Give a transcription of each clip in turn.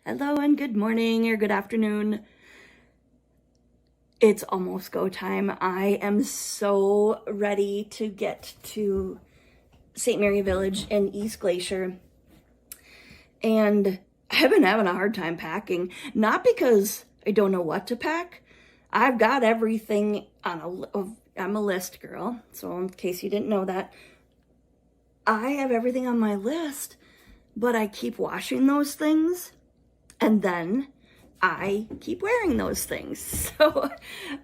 Hello and good morning or good afternoon. It's almost go time. I am so ready to get to St. Mary Village in East Glacier. And I've been having a hard time packing. Not because I don't know what to pack. I've got everything on I'm a list girl. So in case you didn't know that, I have everything on my list, but I keep washing those things. And then I keep wearing those things. So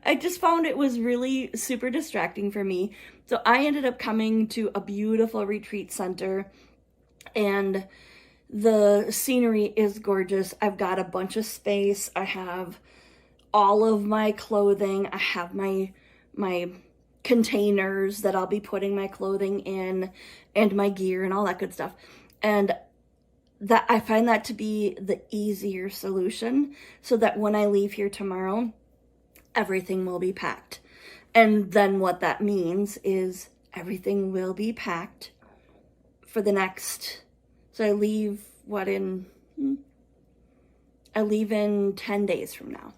I just found it was really super distracting for me. So I ended up coming to a beautiful retreat center, and the scenery is gorgeous. I've got a bunch of space. I have all of my clothing. I have my containers that I'll be putting my clothing in and my gear and all that good stuff. And that I find that to be the easier solution, so that when I leave here tomorrow, everything will be packed. And then what that means is everything will be packed for the next, so I leave in 10 days from now.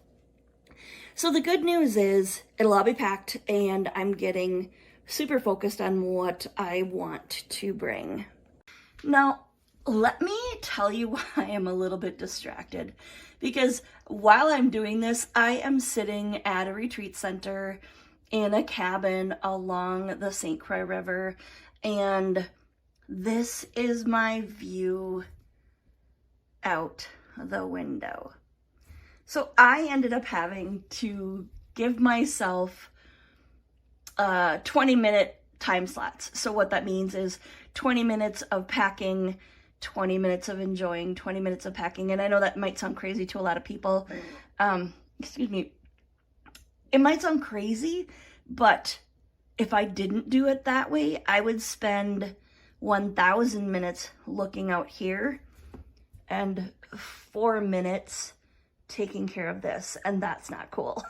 So the good news is it'll all be packed, and I'm getting super focused on what I want to bring. Now, let me tell you why I'm a little bit distracted, because while I'm doing this, I am sitting at a retreat center in a cabin along the St. Croix River, and this is my view out the window. So I ended up having to give myself 20-minute time slots. So what that means is 20 minutes of packing, 20 minutes of enjoying, 20 minutes of packing. And I know that might sound crazy to a lot of people. Excuse me. It might sound crazy, but if I didn't do it that way, I would spend 1,000 minutes looking out here and 4 minutes taking care of this. And that's not cool.